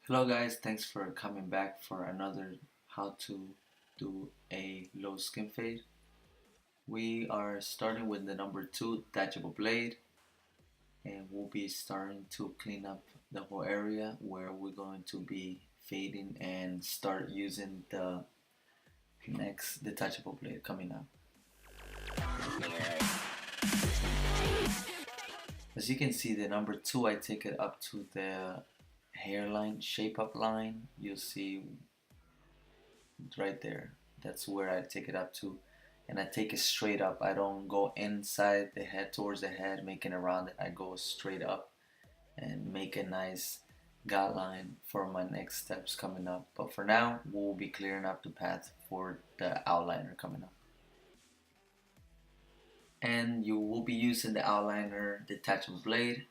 Hello guys, thanks for coming back for another how to do a low skin fade. We are starting with the number 2 detachable blade, and we'll be starting to clean up the whole area where we're going to be fading and start using the next detachable blade coming up. As you can see, the number 2, I take it up to the hairline shape up line. You'll see right there. That's where I take it up to, and I take it straight up. I don't go inside the head towards the head making around it. I go straight up and make a nice guideline for my next steps coming up. But for now, we'll be clearing up the path for the outliner coming up. And you will be using the outliner detachable blade.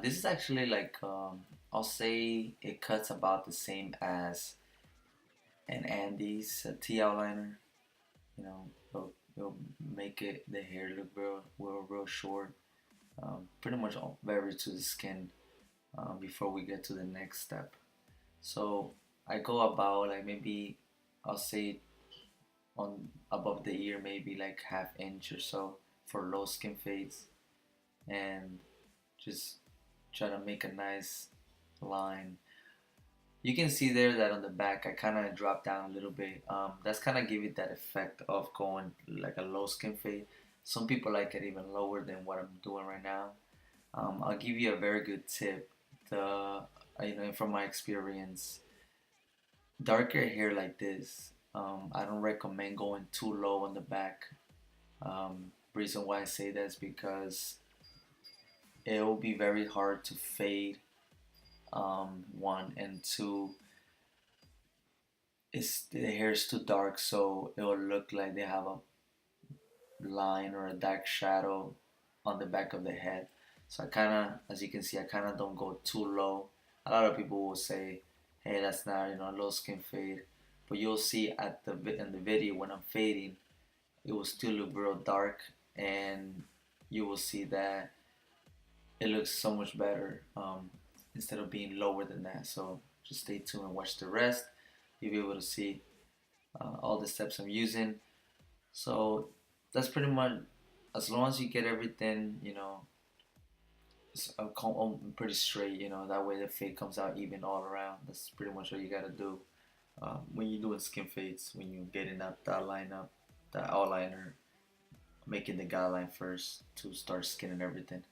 This is actually like I'll say it cuts about the same as an Andes T outliner. You know, it'll make it the hair look real short. Pretty much all very to the skin before we get to the next step. So I go about like maybe I'll say on above the ear maybe like half inch or so for low skin fades, and just try to make a nice line. You can see there that on the back I kind of drop down a little bit. That's kind of give it that effect of going like a low skin fade. Some people like it even lower than what I'm doing right now. I'll give you a very good tip. From my experience, darker hair like this, I don't recommend going too low on the back. Reason why I say that is because it will be very hard to fade. One and two, the hair is too dark, so it will look like they have a line or a dark shadow on the back of the head. So I kind of, as you can see, I kind of don't go too low. A lot of people will say, "Hey, that's not low skin fade," but you'll see at the in the video when I'm fading, it will still look real dark, and you will see that it looks so much better instead of being lower than that. So just stay tuned and watch the rest. You'll be able to see all the steps I'm using. So that's pretty much, as long as you get everything, pretty straight, that way the fade comes out even all around. That's pretty much what you gotta do when you're doing skin fades, when you're getting up that line up, the outliner, making the guideline first to start skinning everything.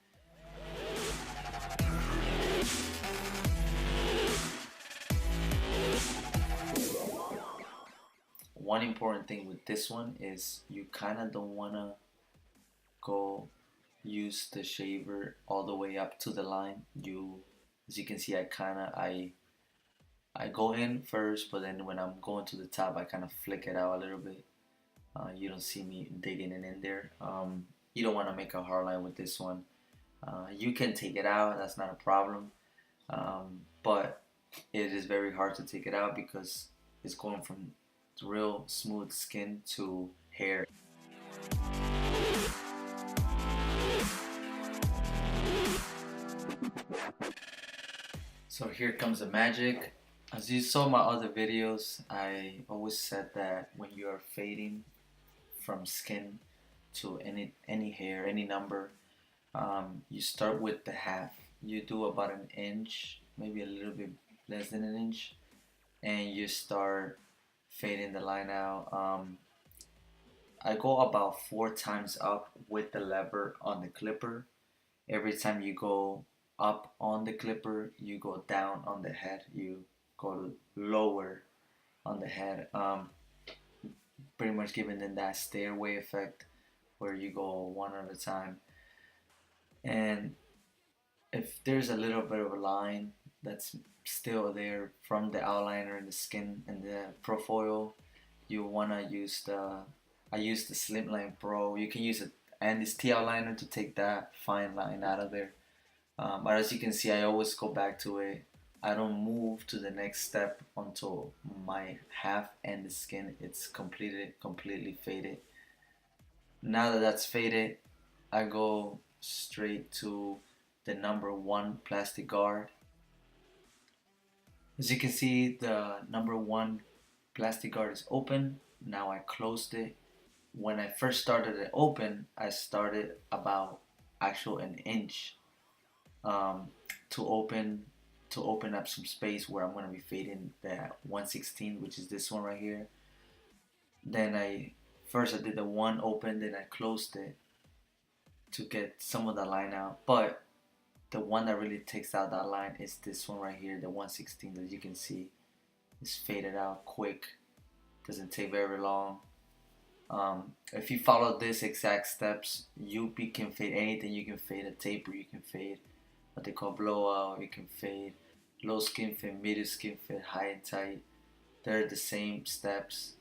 One important thing with this one is you kind of don't want to go use the shaver all the way up to the line. As you can see, I go in first, but then when I'm going to the top, I kind of flick it out a little bit. You don't see me digging it in there. You don't want to make a hard line with this one. You can take it out, that's not a problem. But it is very hard to take it out because it's going from real smooth skin to hair. So here comes the magic. As you saw my other videos, I always said that when you are fading from skin to any hair, any number, you start with the half. You do about an inch, maybe a little bit less than an inch, and you start fading the line out. I go about 4 times up with the lever on the clipper. Every time you go up on the clipper, you go down on the head. You go lower on the head. Pretty much giving them that stairway effect where you go one at a time. And if there's a little bit of a line that's still there from the outliner and the skin and the profile, you wanna use I use the Slimline Pro. You can use it and this T outliner to take that fine line out of there. But as you can see, I always go back to it. I don't move to the next step until my half and the skin it's completely faded. Now that that's faded, I go straight to the number 1 plastic guard. As you can see, the number one plastic guard is open. Now I closed it. When I first started it open, I started about actual an inch um, to open to open up some space where I'm gonna be fading the 116, which is this one right here. Then I did the one open, then I closed it to get some of the line out. But the one that really takes out that line is this one right here, the 116. As you can see, it's faded out quick. Doesn't take very long. If you follow this exact steps, can fade anything. You can fade a taper. You can fade what they call blowout. You can fade low skin fit, medium skin fit, high and tight. They're the same steps.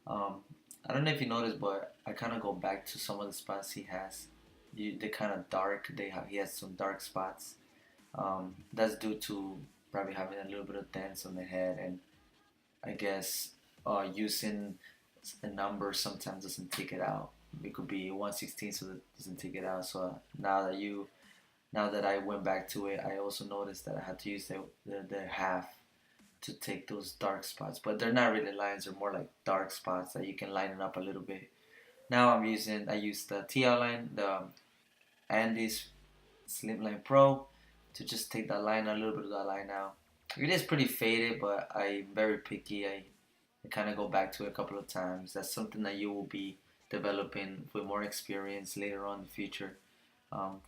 Um, I don't know if you noticed, but I kind of go back to some of the spots he has. They're kind of dark. He has some dark spots. That's due to probably having a little bit of dents on the head, and I guess using a number sometimes doesn't take it out. It could be 116, so that doesn't take it out. So now that I went back to it, I also noticed that I had to use the half to take those dark spots, but they're not really lines. They're more like dark spots that you can line it up a little bit. Now I use the TL line, the Andes Slimline Pro, to just take that line, a little bit of that line out. It is pretty faded, but I'm very picky. I kind of go back to it a couple of times. That's something that you will be developing with more experience later on in the future. Um,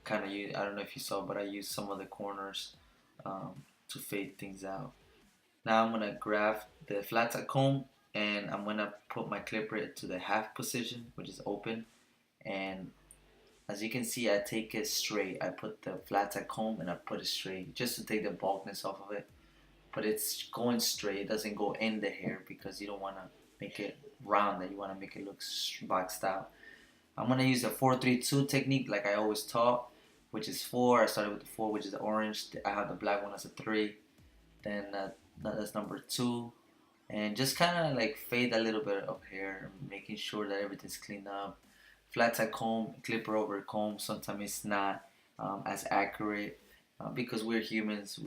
kind of use, I don't know if you saw, but I use some of the corners to fade things out. Now I'm gonna grab the flat side comb and I'm gonna put my clipper to the half position, which is open. And as you can see, I take it straight. I put the flat side comb and I put it straight just to take the bulkness off of it. But it's going straight. It doesn't go in the hair because you don't want to make it rounded. You want to make it look boxed out. I'm gonna use a 4-3-2 technique like I always taught, which is 4. I started with the 4, which is the orange. I have the black one as a 3. Then that's number 2, and just kind of like fade a little bit of hair, making sure that everything's cleaned up. Flat side comb, clipper over comb. Sometimes it's not as accurate because we're humans.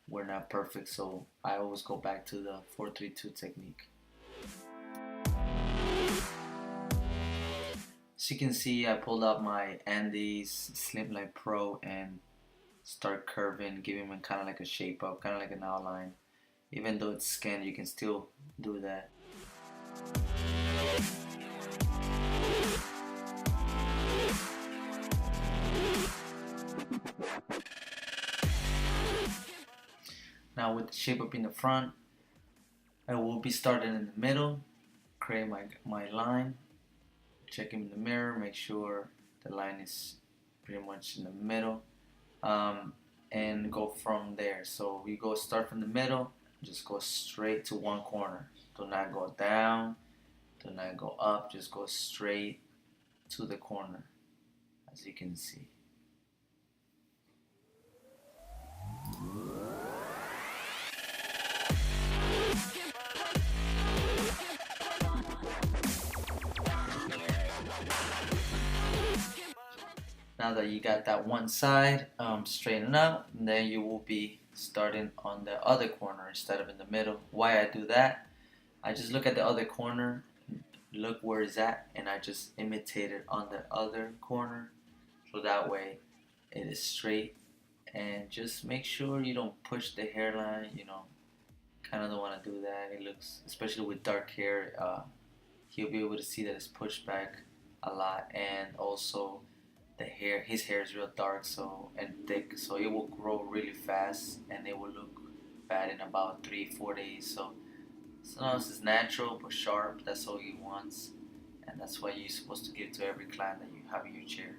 We're not perfect. So I always go back to the 4-3-2 technique. As you can see, I pulled out my Andes Slimline Pro and start curving, giving him kind of like a shape up, kind of like an outline. Even though it's skin, you can still do that. Now with the shape up in the front, I will be starting in the middle, create my line, check him in the mirror, make sure the line is pretty much in the middle, and go from there. So we start from the middle, just go straight to one corner. Do not go down, do not go up, just go straight to the corner, as you can see. Now that you got that one side straightened out, then you will be starting on the other corner instead of in the middle. Why I do that? I just look at the other corner, look where it's at, and I just imitate it on the other corner. So that way it is straight, and just make sure you don't push the hairline, kind of don't want to do that. It looks, especially with dark hair, he'll be able to see that it's pushed back a lot, and also his hair is real dark and thick, so it will grow really fast and it will look bad in about 3-4 days. So sometimes it's natural but sharp. That's all he wants, and that's what you're supposed to give to every client that you have in your chair.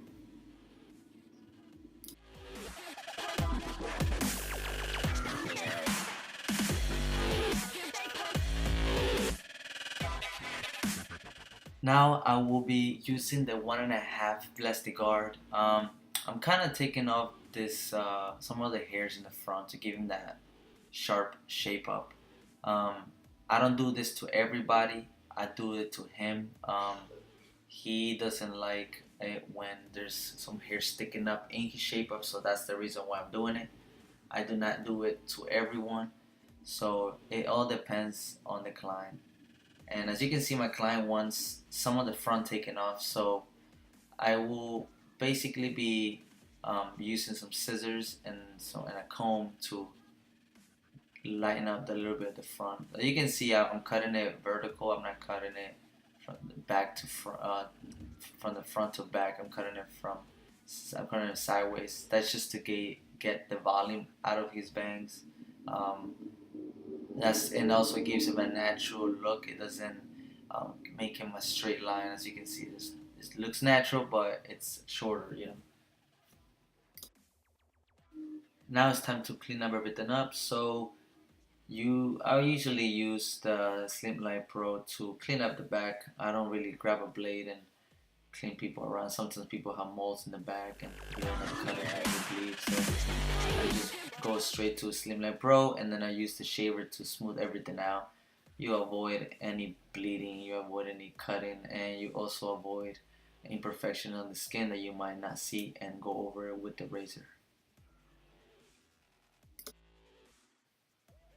Now I will be using the 1.5 plastic guard. I'm kind of taking off some of the hairs in the front to give him that sharp shape up. I don't do this to everybody. I do it to him. He doesn't like it when there's some hair sticking up in his shape up, so that's the reason why I'm doing it. I do not do it to everyone. So it all depends on the client. And as you can see, my client wants some of the front taken off, so I will basically be using some scissors and a comb to lighten up a little bit of the front. As you can see, I'm cutting it vertical. I'm not cutting it from the back to front, from the front to back. I'm cutting it sideways. That's just to get the volume out of his bangs. Um, that's and also gives him a natural look. It doesn't make him a straight line. As you can see, this looks natural, but it's shorter. Now it's time to clean up everything up. So I usually use the Slimline Pro to clean up the back. I don't really grab a blade and clean people around. Sometimes people have molds in the back and you don't have to cut it out, you bleed. So I just go straight to Slimline Pro and then I use the shaver to smooth everything out. You avoid any bleeding, you avoid any cutting, and you also avoid imperfection on the skin that you might not see and go over it with the razor.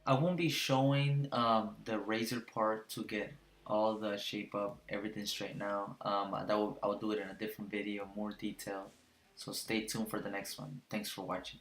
I won't be showing the razor part to get all the shape up, everything straight now. I'll do it in a different video, more detail. So stay tuned for the next one. Thanks for watching.